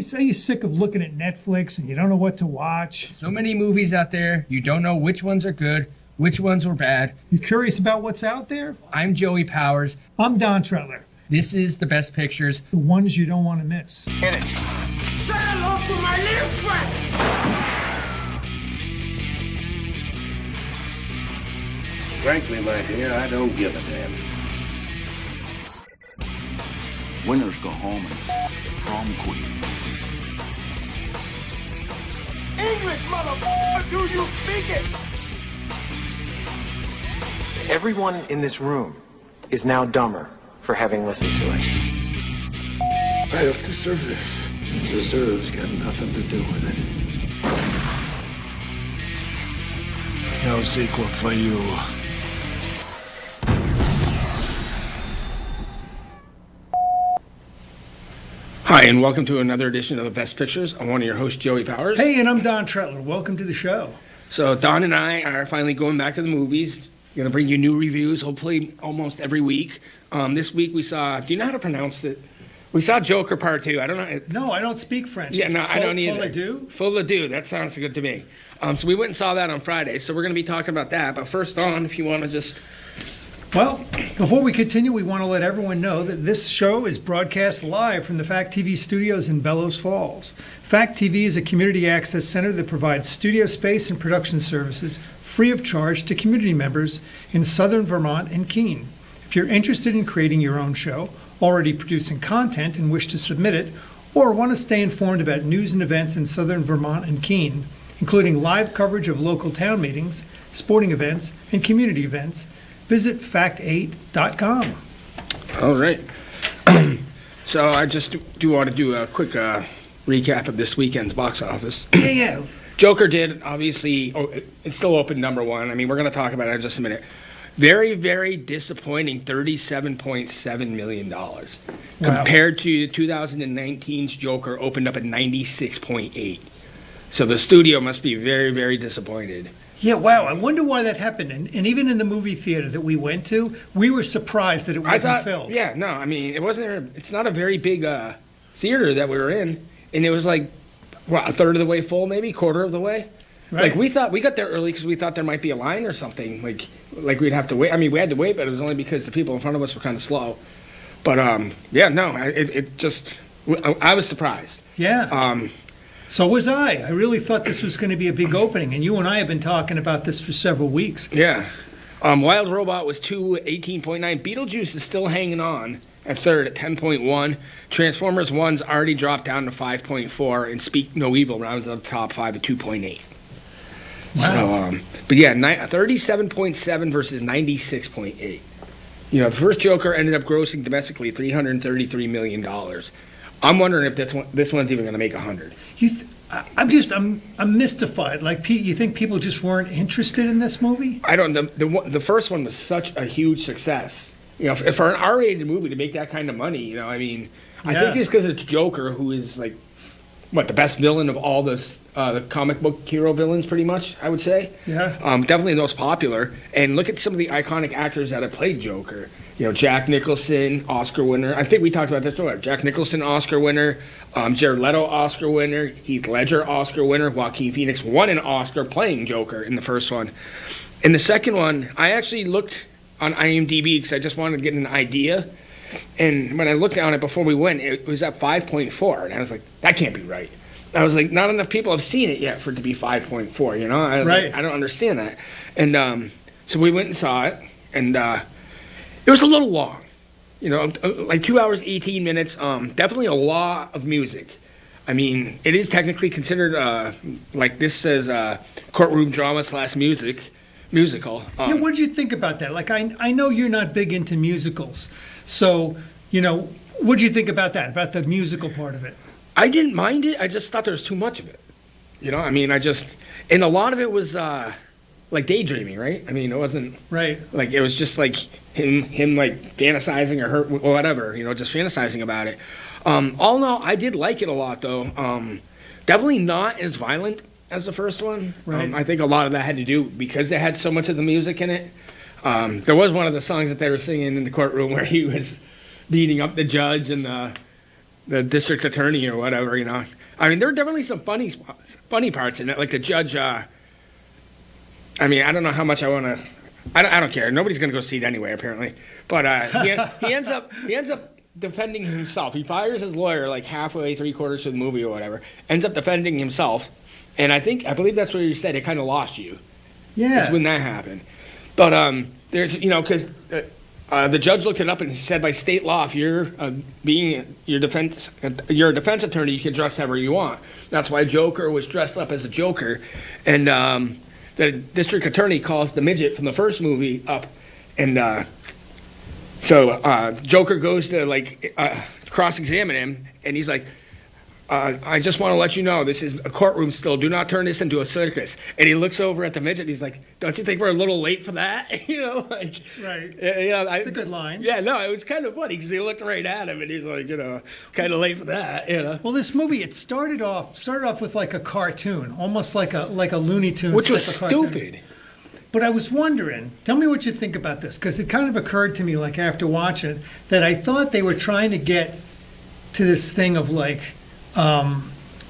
you sick of looking at Netflix and you don't know what to watch? So many movies out there, you don't know which ones are good, which ones were bad. You curious about what's out there? I'm Joey Powers. I'm Don Tretler. This is The Best Pictures. The ones you don't want to miss. Hit it. Say hello to my little friend. Frankly, my dear, I don't give a damn. Winners go home and the prom queen. English, motherfucker, do you speak it? Everyone in this room is now dumber for having listened to it. I don't deserve this. Deserves got nothing to do with it. No sequel for you. Hi, and welcome to another edition of The Best Pictures. I'm one of your hosts, Joey Powers. Hey, and I'm Don Tretler. Welcome to the show. So Don and I are finally going back to the movies. Going to bring you new reviews, hopefully almost every week. This week we saw, do you know how to pronounce it? We saw Joker Part 2. I don't know. No, I don't speak French. Yeah, no, I don't either. Folie? Folie, that sounds good to me. So we went and saw that on Friday, so we're going to be talking about that. But first on, if you want to just... Well, before we continue, we want to let everyone know that this show is broadcast live from the Fact TV studios in Bellows Falls. Fact TV is a community access center that provides studio space and production services free of charge to community members in southern Vermont and Keene. If you're interested in creating your own show, already producing content and wish to submit it, or want to stay informed about news and events in southern Vermont and Keene, including live coverage of local town meetings, sporting events, and community events, visit fact8.com. All right. So I just do want to do a quick recap of this weekend's box office. Yeah. Joker did, obviously, it's still open number one. I mean, we're going to talk about it in just a minute. Very, very disappointing $37.7 million. Wow. Compared to 2019's Joker, opened up at 96.8. So the studio must be very, very disappointed. Yeah, wow. I wonder why that happened. And even in the movie theater that we went to, we were surprised that it wasn't filled. Yeah, no, I mean, it's not a very big theater that we were in. And it was like, what, a third of the way full, maybe? Quarter of the way? Right. Like, we got there early because we thought there might be a line or something. Like we'd have to wait. I mean, we had to wait, but it was only because the people in front of us were kind of slow. But, yeah, no, I was surprised. Yeah. So was I. I really thought this was going to be a big opening, and you and I have been talking about this for several weeks. Yeah. Wild Robot was 18.9. Beetlejuice is still hanging on at third at 10.1. Transformers 1's already dropped down to 5.4, and Speak No Evil rounds up the top 5 at 2.8. Wow. So, but yeah, 37.7 versus 96.8. You know, the first Joker ended up grossing domestically $333 million. I'm wondering if this one's even going to make 100. I'm mystified. Like, you think people just weren't interested in this movie? I don't. The first one was such a huge success. You know, for an R-rated movie to make that kind of money, you know, I mean, I think it's because it's Joker, who is like, the best villain of all the comic book hero villains, pretty much, I would say. Yeah. Definitely the most popular. And look at some of the iconic actors that have played Joker. You know, Jack Nicholson, Oscar winner. I think we talked about this before. Jack Nicholson, Oscar winner. Jared Leto, Oscar winner. Heath Ledger, Oscar winner. Joaquin Phoenix won an Oscar playing Joker in the first one. In the second one, I actually looked on IMDb because I just wanted to get an idea. And when I looked down it before we went, it was at 5.4. And I was like, that can't be right. I was like, not enough people have seen it yet for it to be 5.4, you know? I was like, I don't understand that. And so we went and saw it, and it was a little long. You know, like 2 hours, 18 minutes. Definitely a lot of music. I mean, it is technically considered, like this says, courtroom drama / musical. Yeah, what did you think about that? Like, I know you're not big into musicals. So, you know, what did you think about that, about the musical part of it? I didn't mind it. I just thought there was too much of it. You know, I mean, and a lot of it was like daydreaming, right? I mean, it wasn't like it was just like him like fantasizing or her or whatever, you know, just fantasizing about it. All in all, I did like it a lot, though. Definitely not as violent as the first one. Right. I think a lot of that had to do because they had so much of the music in it. There was one of the songs that they were singing in the courtroom where he was beating up the judge and district attorney or whatever, you know. I mean, there are definitely some funny parts in it, like the judge. I mean, I don't know how much I want to. I don't care. Nobody's gonna go see it anyway, apparently. But he ends up defending himself. He fires his lawyer like halfway, 3/4 through the movie or whatever. Ends up defending himself, and I believe that's what you said. It kind of lost you. Yeah. That's when that happened. But there's because. The judge looked it up and he said, by state law, if you're you're a defense attorney, you can dress however you want. That's why Joker was dressed up as a Joker, and the district attorney calls the midget from the first movie up, and so Joker goes to cross-examine him, and he's like, I just want to let you know, this is a courtroom still. Do not turn this into a circus. And he looks over at the midget. And he's like, don't you think we're a little late for that? You know, like, right. It's a good line. Yeah, no, it was kind of funny because he looked right at him and he's like, kind of late for that. You know. Well, this movie, it started off with like a cartoon, almost like a Looney Tunes, which was cartoon. stupid. But I was wondering, tell me what you think about this, because it kind of occurred to me, like after watching it, that I thought they were trying to get to this thing of like.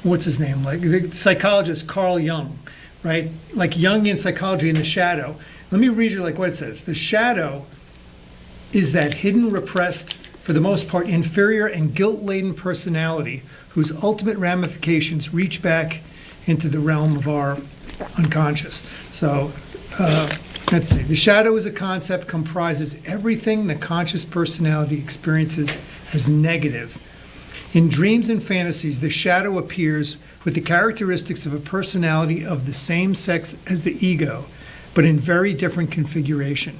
What's his name? Like the psychologist Carl Jung, right? Like Jungian psychology in The Shadow. Let me read you like what it says. The shadow is that hidden, repressed, for the most part, inferior and guilt-laden personality whose ultimate ramifications reach back into the realm of our unconscious. So, let's see. The shadow as a concept comprises everything the conscious personality experiences as negative. In dreams and fantasies, the shadow appears with the characteristics of a personality of the same sex as the ego, but in very different configuration.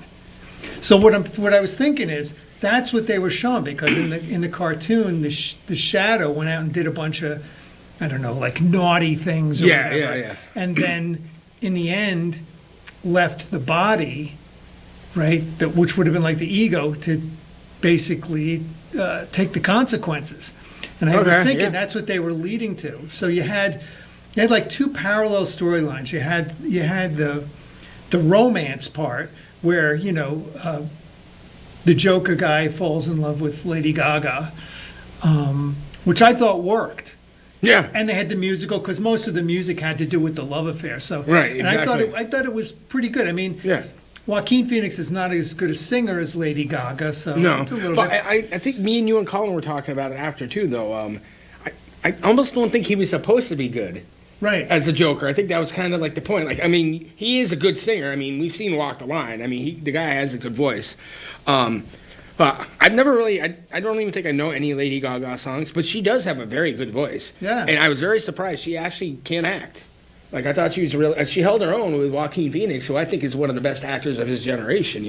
So what I was thinking is that's what they were showing, because in the cartoon, the shadow went out and did a bunch of, I don't know, like naughty things or whatever. Yeah. And then in the end left the body, right, which would have been like the ego, to basically take the consequences. And I was thinking that's what they were leading to. So you had like two parallel storylines. You had the romance part where the Joker guy falls in love with Lady Gaga, which I thought worked. Yeah. And they had the musical, because most of the music had to do with the love affair. So right, and exactly. I thought it was pretty good. I mean, yeah. Joaquin Phoenix is not as good a singer as Lady Gaga, so no. It's a little but bit. I think me and you and Colin were talking about it after too, though. I almost don't think he was supposed to be good, right, as the Joker. I think that was kind of like the point. Like, I mean, he is a good singer. I mean, we've seen Walk the Line. I mean, the guy has a good voice. But I've never really. I don't even think I know any Lady Gaga songs, but she does have a very good voice. Yeah. And I was very surprised she actually can act. Like, I thought she was she held her own with Joaquin Phoenix, who I think is one of the best actors of his generation,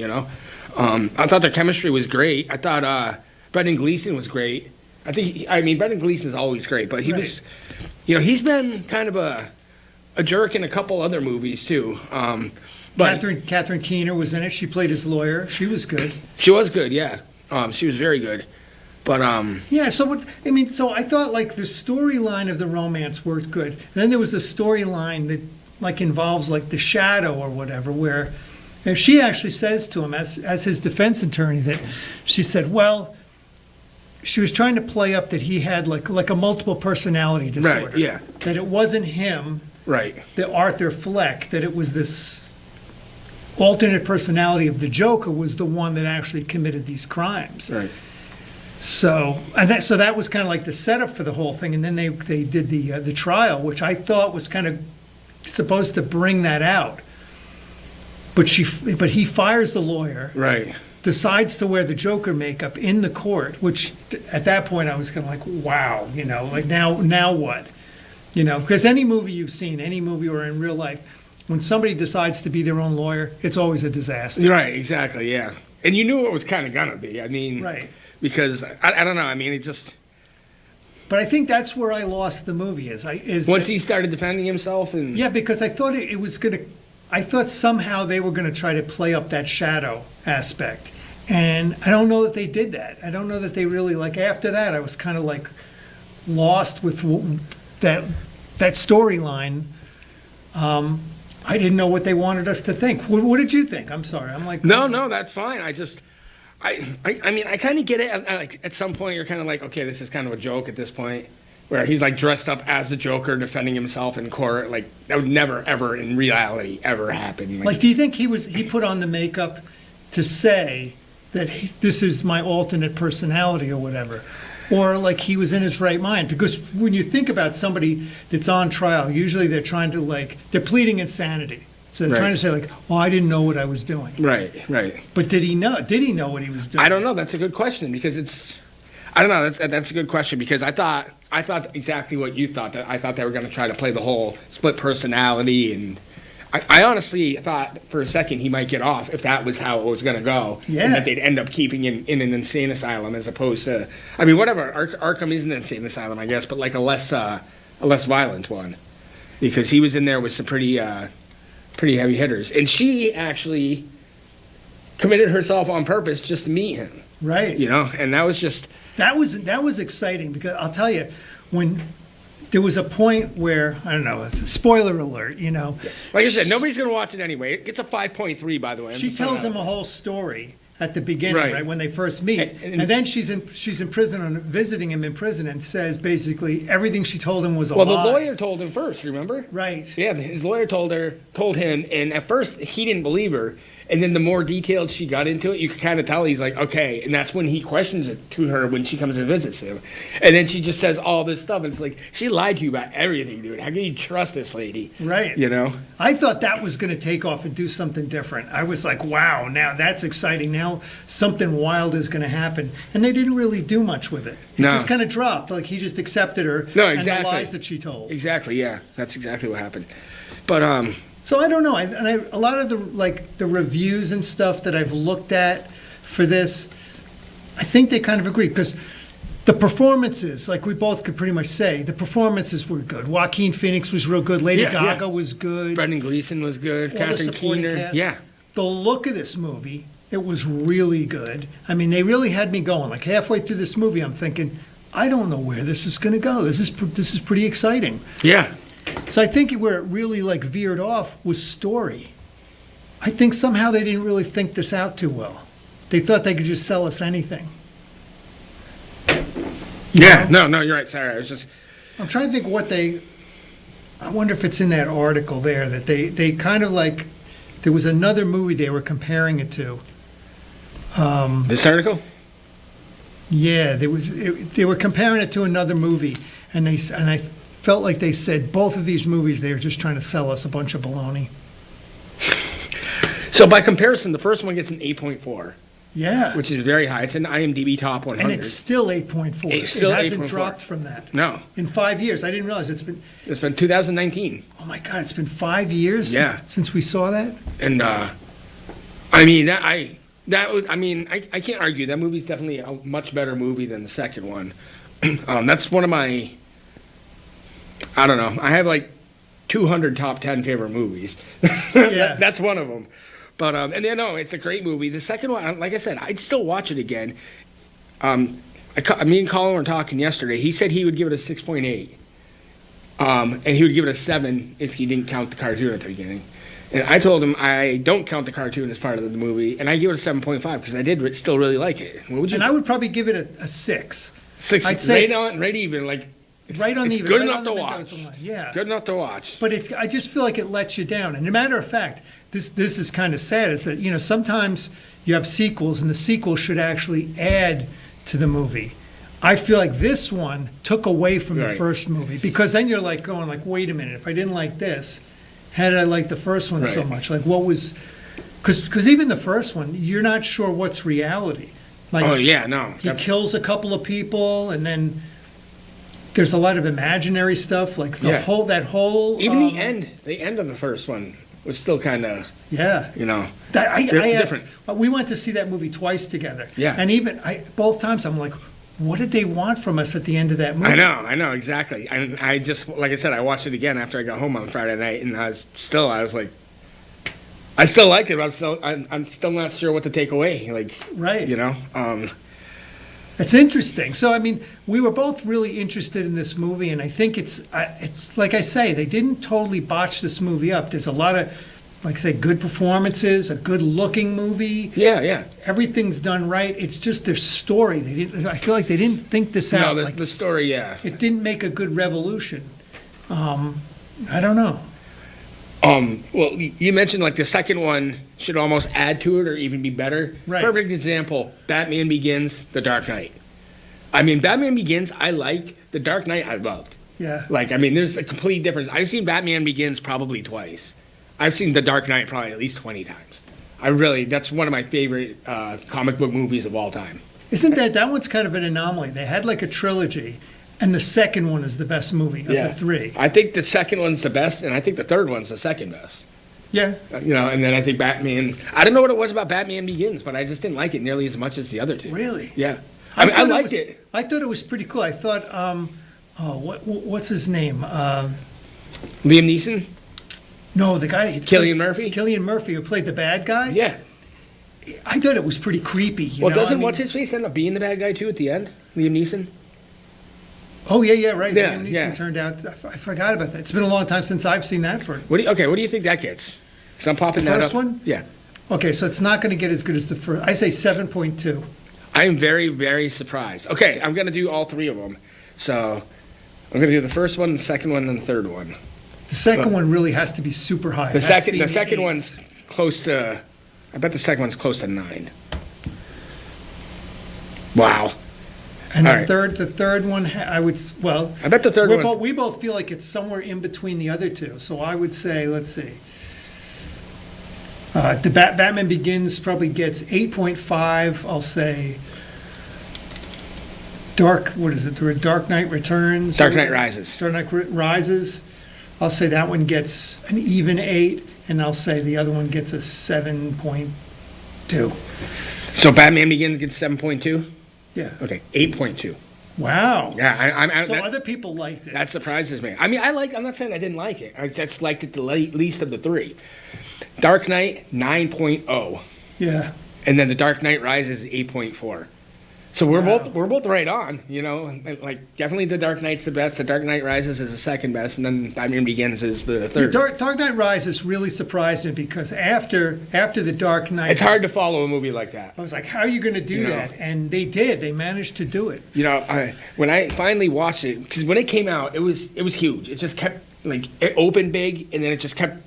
I thought their chemistry was great. I thought Brendan Gleeson was great. Brendan Gleeson is always great, but he was, he's been kind of a jerk in a couple other movies, too. But Catherine Keener was in it. She played his lawyer. She was good. She was good, yeah. She was very good. But yeah, so I thought like the storyline of the romance worked good. And then there was a storyline that like involves like the shadow or whatever, where she actually says to him as his defense attorney that she said, well, she was trying to play up that he had like a multiple personality disorder. Right, yeah. That it wasn't him, right, the Arthur Fleck, that it was this alternate personality of the Joker was the one that actually committed these crimes. Right. So that was kind of like the setup for the whole thing, and then they did the trial, which I thought was kind of supposed to bring that out. But he fires the lawyer, right? Decides to wear the Joker makeup in the court, which at that point I was kind of like, wow, like now what, because any movie you've seen, any movie or in real life, when somebody decides to be their own lawyer, it's always a disaster. Right, exactly, yeah. And you knew it was kind of gonna be. I mean, right. Because I don't know. I mean, it just. But I think that's where I lost the movie. Once he started defending himself, and yeah, because I thought it was gonna. I thought somehow they were gonna try to play up that shadow aspect, and I don't know that they did that. I don't know that they really like. After that, I was kind of like lost with that storyline. I didn't know what they wanted us to think. What did you think? I'm sorry. I'm like no, that's fine. I mean, I kind of get it. Like at some point, you're kind of like, okay, this is kind of a joke at this point, where he's like dressed up as the Joker, defending himself in court. Like that would never, ever, in reality, ever happen. Like, do you think he put on the makeup to say that this is my alternate personality or whatever? Or like he was in his right mind? Because when you think about somebody that's on trial, usually they're trying to they're pleading insanity. So they're trying to say like, oh, I didn't know what I was doing. Right, right. But did he know? Did he know what he was doing? I don't know. That's a good question because I don't know. That's a good question because I thought exactly what you thought. That I thought they were going to try to play the whole split personality, and I honestly thought for a second he might get off if that was how it was going to go. Yeah. And that they'd end up keeping him in an insane asylum as opposed to, I mean, whatever. Arkham is an insane asylum, I guess, but like a less violent one, because he was in there with some pretty heavy hitters, and she actually committed herself on purpose just to meet him. Right. You know, and that was just. That was exciting because I'll tell you, when there was a point where, I don't know, spoiler alert, Like I said, nobody's going to watch it anyway. It gets a 5.3, by the way. She tells him a whole story at the beginning, right, when they first meet. And then she's in prison, visiting him in prison, and says basically everything she told him was a lie. Well, the lawyer told him first, remember? Right. Yeah, his lawyer told him, and at first he didn't believe her. And then the more detailed she got into it, you could kind of tell he's like, okay. And that's when he questions it to her when she comes and visits him. And then she just says all this stuff. And it's like, she lied to you about everything, dude. How can you trust this lady? Right. You know? I thought that was going to take off and do something different. I was like, wow, now that's exciting. Now something wild is going to happen. And they didn't really do much with it. It just kind of dropped. Like he just accepted her and the lies that she told. Exactly, yeah. That's exactly what happened. But, so I don't know. A lot of the reviews and stuff that I've looked at for this, I think they kind of agree because the performances, like we both could pretty much say, the performances were good. Joaquin Phoenix was real good. Lady Gaga was good. Brendan Gleeson was good. Catherine Keener. Cast. Yeah. The look of this movie, it was really good. I mean, they really had me going. Like halfway through this movie, I'm thinking, I don't know where this is going to go. This is pretty exciting. Yeah. So I think where it really veered off was story. I think somehow they didn't really think this out too well. They thought they could just sell us anything. Yeah, no, you're right. Sorry, I was just. I'm trying to think I wonder if it's in that article there that they kind of there was another movie they were comparing it to. This article? Yeah, they were comparing it to another movie, and I felt like they said both of these movies they were just trying to sell us a bunch of baloney. So by comparison, the first one gets an 8.4. Yeah. Which is very high. It's an IMDb top 100. And it's still 8.4. It's still it hasn't 8.4. dropped from that. No. In 5 years. I didn't realize it's been 2019. Oh my God, it's been 5 years since we saw that? And I mean I can't argue. That movie's definitely a much better movie than the second one. That's one of my, I don't know. I have like 200 top 10 favorite movies. Yeah. That's one of them. But and then no, it's a great movie. The second one, like I said, I'd still watch it again. Me and Colin were talking yesterday. He said he would give it a 6.8, and he would give it a 7 if he didn't count the cartoon at the beginning. And I told him I don't count the cartoon as part of the movie, and I give it a 7.5 because I did still really like it. What would you? And I would probably give it a 6. 6, I'd say right even, like right on the even. Good right enough to watch. Yeah. Good enough to watch. But I just feel like it lets you down. And a matter of fact, this is kind of sad. Is that sometimes you have sequels, and the sequel should actually add to the movie. I feel like this one took away from the first movie because then you're like going like, wait a minute, if I didn't like this, how did I like the first one so much? Like what was? Because even the first one, you're not sure what's reality. Like, oh yeah, no. He kills a couple of people, and then there's a lot of imaginary stuff, like that whole. Even the end of the first one was still kind of. Yeah. I asked, we went to see that movie twice together. Yeah. And even both times I'm like, what did they want from us at the end of that movie? I know exactly. And I just, like I said, I watched it again after I got home on Friday night, and I was like. I still liked it, but I'm still not sure what to take away. Like, right. It's interesting. So, I mean, we were both really interested in this movie, and I think it's like I say, they didn't totally botch this movie up. There's a lot of like I say, good performances, a good-looking movie. Yeah. Everything's done right. It's just their story. I feel like they didn't think this out. No, Like, the story, yeah. it didn't make a good revolution. I don't know. Well, you mentioned like the second one should almost add to it or even be better. Right. Perfect example, Batman Begins, The Dark Knight. I mean, Batman Begins, I liked. The Dark Knight, I loved. Yeah. Like, I mean, there's a complete difference. I've seen Batman Begins probably twice. I've seen The Dark Knight probably at least 20 times. That's one of my favorite comic book movies of all time. Isn't that one's kind of an anomaly? They had like a trilogy, and the second one is the best movie of the three. I think the second one's the best, and I think the third one's the second best. Yeah. You know, and then I think Batman, I don't know what it was about Batman Begins, but I just didn't like it nearly as much as the other two. Really? Yeah. I mean, I liked it. I thought it was pretty cool. I thought, what's his name? Liam Neeson? No, the guy. Cillian Murphy? Cillian Murphy, who played the bad guy? Yeah. I thought it was pretty creepy. Well, doesn't what's-his-face end up being the bad guy, too, at the end? Liam Neeson? Oh, yeah, right. Yeah, Liam Neeson yeah. turned out, I forgot about that. It's been a long time since I've seen that for. What do you think that gets? Because I'm popping that up. First one? Yeah. Okay, so it's not going to get as good as the first. I say 7.2. I am very, very surprised. Okay, I'm going to do all three of them. So I'm going to do the first one, the second one, and the third one. The second one really has to be super high. The second one's close to, I bet the second one's close to 9. Wow. And All the right. third one, I bet the third one. We both feel like it's somewhere in between the other two. So I would say, let's see. The Batman Begins probably gets 8.5. I'll say Dark Knight Returns? Dark Knight Rises. Dark Knight Rises. I'll say that one gets an even 8, and I'll say the other one gets a 7.2. So Batman Begins gets 7.2? Yeah. Okay, 8.2. Wow. Yeah, So other people liked it. That surprises me. I mean, I'm not saying I didn't like it. I just liked it the least of the three. Dark Knight, 9.0. Yeah. And then The Dark Knight Rises, 8.4. So we're both right on, you know. Like, definitely The Dark Knight's the best. The Dark Knight Rises is the second best, and then Batman Begins is the third. Dark Knight Rises really surprised me because after The Dark Knight, it's hard to follow a movie like that. I was like, how are you going to do that? And they did. They managed to do it. You know, when I finally watched it, because when it came out, it was huge. It just kept, like, it opened big, and then it just kept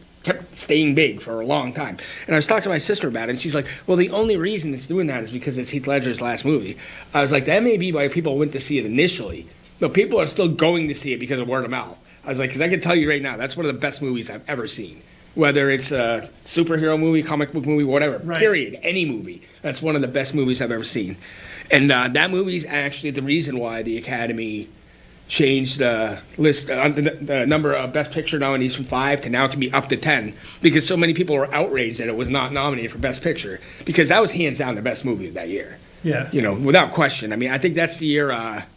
staying big for a long time. And I was talking to my sister about it, and she's like, well, the only reason it's doing that is because it's Heath Ledger's last movie. I was like, that may be why people went to see it initially. But people are still going to see it because of word of mouth. I was like, because I can tell you right now, that's one of the best movies I've ever seen. Whether it's a superhero movie, comic book movie, whatever, period, any movie. That's one of the best movies I've ever seen. And that movie's actually the reason why the Academy changed the list, the number of Best Picture nominees from 5 to now it can be up to 10, because so many people were outraged that it was not nominated for Best Picture, because that was hands down the best movie of that year. Yeah. You know, without question. I mean, I think that's the year, I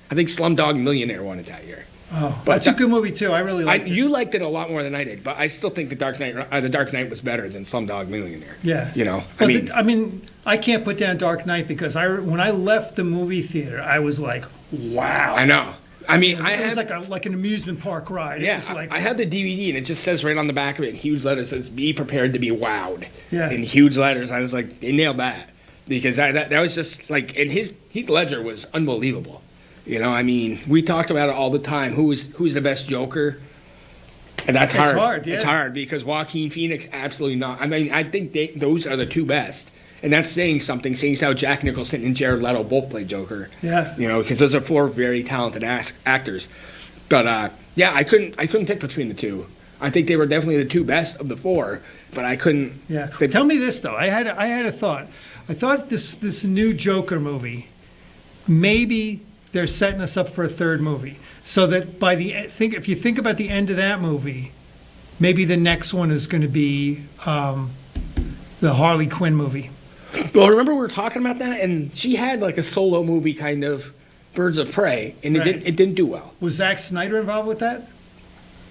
think Slumdog Millionaire won it that year. Oh, But that's a good movie too. I really liked it. You liked it a lot more than I did, but I still think The Dark Knight was better than Slumdog Millionaire. Yeah. You know, Well, I mean, I can't put down Dark Knight because when I left the movie theater, I was like, wow. I know. I mean, It was like an amusement park ride. Yeah, It was like, I had the DVD, and it just says right on the back of it in huge letters, says, be prepared to be wowed. Yeah. In huge letters. I was like, they nailed that. Because that was just like, and Heath Ledger was unbelievable. You know, I mean, we talked about it all the time. Who's the best Joker? And that's hard. It's hard, yeah. It's hard because Joaquin Phoenix, absolutely not. I mean, I think those are the two best. And that's saying something, seeing how Jack Nicholson and Jared Leto both play Joker. Yeah. You know, because those are 4 very talented actors. But, yeah, I couldn't pick between the two. I think they were definitely the two best of the 4, but I couldn't. Yeah. Tell me this though. I had a thought. I thought this new Joker movie, maybe they're setting us up for a third movie, so that if you think about the end of that movie, maybe the next one is going to be the Harley Quinn movie. Well, remember we were talking about that, and she had like a solo movie kind of, Birds of Prey, and it didn't do well. Was Zack Snyder involved with that?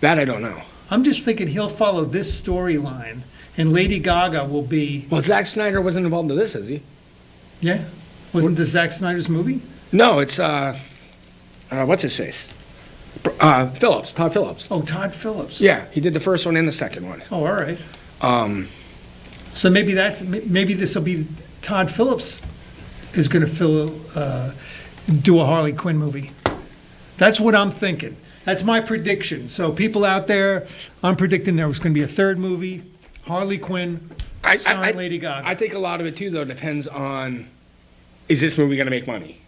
That I don't know. I'm just thinking he'll follow this storyline, and Lady Gaga will be. Well, Zack Snyder wasn't involved in this, is he? Yeah, wasn't this Zack Snyder's movie? No, it's what's his face? Todd Phillips. Oh, Todd Phillips. Yeah, he did the first one and the second one. Oh, all right. So maybe this will be Todd Phillips is going to do a Harley Quinn movie. That's what I'm thinking. That's my prediction. So people out there, I'm predicting there was going to be a third movie, Harley Quinn, starring Lady Gaga. I think a lot of it too, though, depends on, is this movie going to make money?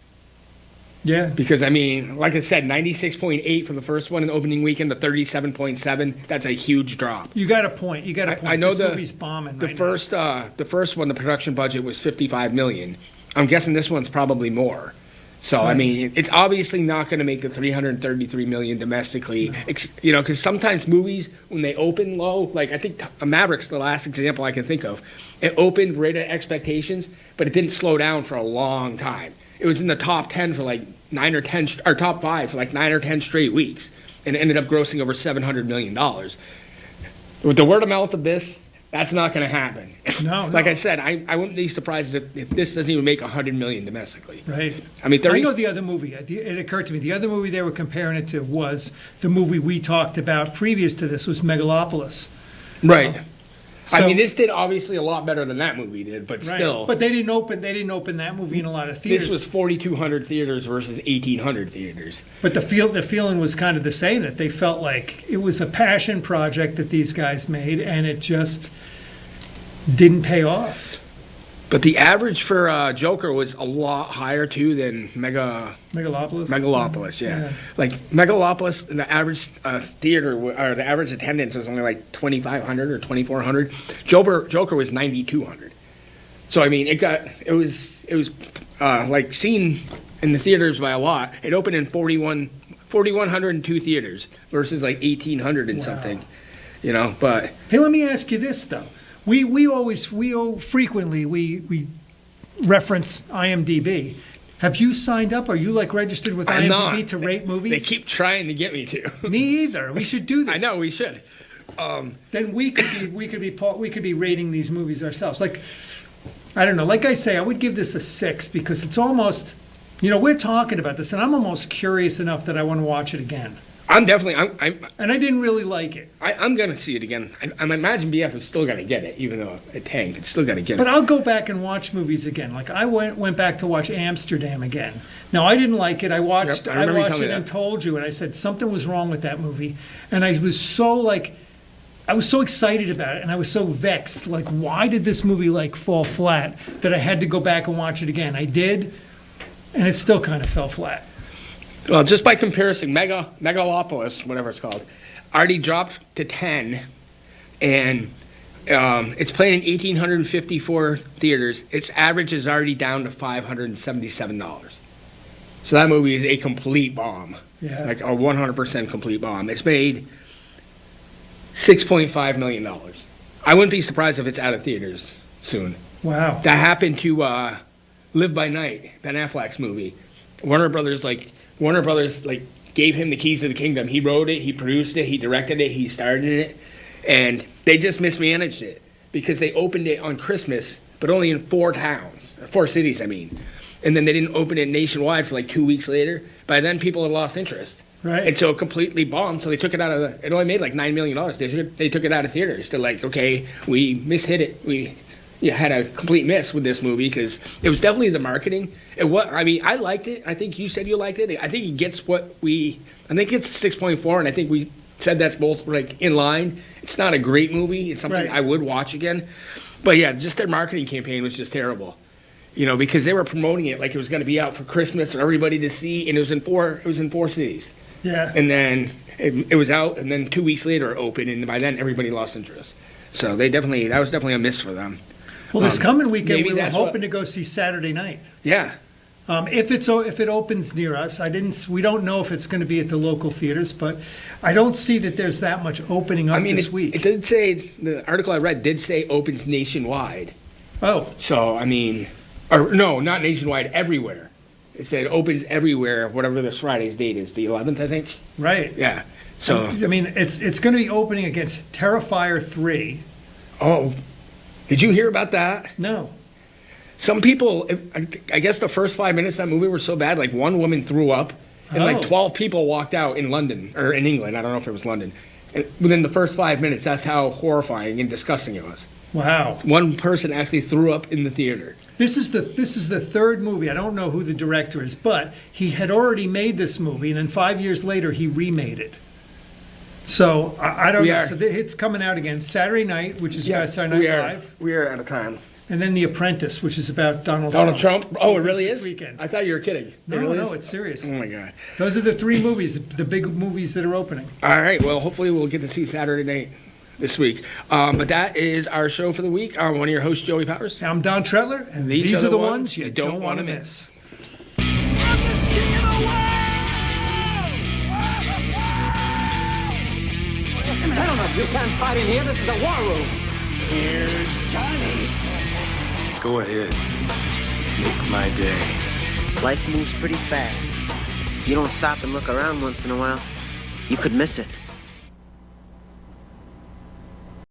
Yeah. Because, I mean, like I said, 96.8 for the first one in the opening weekend to 37.7. That's a huge drop. You got a point. I know this movie's bombing the right first the first one, the production budget was $55 million. I'm guessing this one's probably more. So, I mean, it's obviously not going to make the $333 million domestically, you know, because sometimes movies, when they open low, like I think Maverick's the last example I can think of. It opened right at expectations, but it didn't slow down for a long time. It was in the top 10 for like 9 or 10, or top 5 for like 9 or 10 straight weeks, and it ended up grossing over $700 million. With the word of mouth of this, that's not going to happen. No. Like I said, I wouldn't be surprised if this doesn't even make $100 million domestically. Right. I mean, I know the other movie. It occurred to me. The other movie they were comparing it to was the movie we talked about previous to this, was Megalopolis. Right. I So- mean, this did obviously a lot better than that movie did, but Right. still. But they didn't open that movie in a lot of theaters. This was 4,200 theaters versus 1,800 theaters. But the feeling was kind of the same, that they felt like it was a passion project that these guys made, and it just didn't pay off. But the average for Joker was a lot higher too than Megalopolis. yeah. Like Megalopolis, the average theater or the average attendance was only like 2,500 or 2,400. Joker was 9,200. So I mean, it was like seen in the theaters by a lot. It opened in 4,102 theaters versus like 1,800 and something. You know, but Hey, let me ask you this though. We frequently reference IMDb. Have you signed up? Are you like registered with I'm IMDb not. to rate movies? They keep trying to get me to. Me either. We should do this. I know we should. Then we could be rating these movies ourselves. Like, I don't know. Like I say, I would give this a 6 because it's almost, you know, we're talking about this, and I'm almost curious enough that I want to watch it again. I'm definitely. And I didn't really like it. I'm gonna see it again. I imagine BF is still gonna get it, even though it tanked. It's still gonna get But it. I'll go back and watch movies again. Like I went back to watch Amsterdam again. Now I didn't like it. I watched Yep, I remember you watched telling it me and that. told you, and I said something was wrong with that movie, and I was so excited about it, and I was so vexed. Like, why did this movie like fall flat? That I had to go back and watch it again. I did, and it still kind of fell flat. Well, just by comparison, Megalopolis, whatever it's called, already dropped to 10, and it's playing in 1,854 theaters. Its average is already down to $577. So that movie is a complete bomb. Yeah. Like a 100% complete bomb. It's made $6.5 million. I wouldn't be surprised if it's out of theaters soon. Wow. That happened to Live by Night, Ben Affleck's movie. Warner Brothers gave him the keys to the kingdom. He wrote it, he produced it, he directed it, he starred in it, and they just mismanaged it because they opened it on Christmas, but only in 4 cities, I mean. And then they didn't open it nationwide for like 2 weeks later. By then, people had lost interest. Right. And so it completely bombed. So they took it out of it only made like $9 million. They took it out of theaters. They're like, okay, we mishit it. We had a complete miss with this movie because it was definitely the marketing. I mean, I liked it. I think you said you liked it. I think it gets I think it's 6.4, and I think we said that's both like in line. It's not a great movie. It's something Right. I would watch again. But yeah, just their marketing campaign was just terrible. You know, because they were promoting it like it was going to be out for Christmas for everybody to see, and it was in 4 cities. Yeah. And then it was out, and then 2 weeks later it opened, and by then everybody lost interest. So that was definitely a miss for them. Well, this coming weekend maybe we were that's hoping to go see Saturday Night. Yeah. If it opens near us, we don't know if it's going to be at the local theaters, but I don't see that there's that much opening up this week. It did say, the article I read did say opens nationwide. Oh, So, I mean, or no, not nationwide, everywhere. It said opens everywhere, whatever this Friday's date is, the 11th, I think. right. Yeah. So, I mean, it's going to be opening against Terrifier 3. oh, did you hear about that? No. Some people, I guess the first 5 minutes of that movie were so bad, like one woman threw up, and Oh. like 12 people walked out in London, or in England, I don't know if it was London, And within the first 5 minutes, that's how horrifying and disgusting it was. Wow. One person actually threw up in the theater. This is the third movie. I don't know who the director is, but he had already made this movie, and then 5 years later he remade it. So I don't know. So it's coming out again Saturday night, which is about Saturday Night Live. We are out of time. And then The Apprentice, which is about Donald Trump. Oh, it really this is? Weekend. I thought you were kidding. No, it's serious. Oh, my God. Those are the three movies, the big movies that are opening. All right. Well, hopefully we'll get to see Saturday night this week. But that is our show for the week. I'm one of your hosts, Joey Powers. I'm Don Tretler, and these are the ones you don't want to miss. I'm the king of the world! Gentlemen, you can't fight in here. This is the war room. Here's Johnny. Go ahead. Make my day. Life moves pretty fast. If you don't stop and look around once in a while, you could miss it.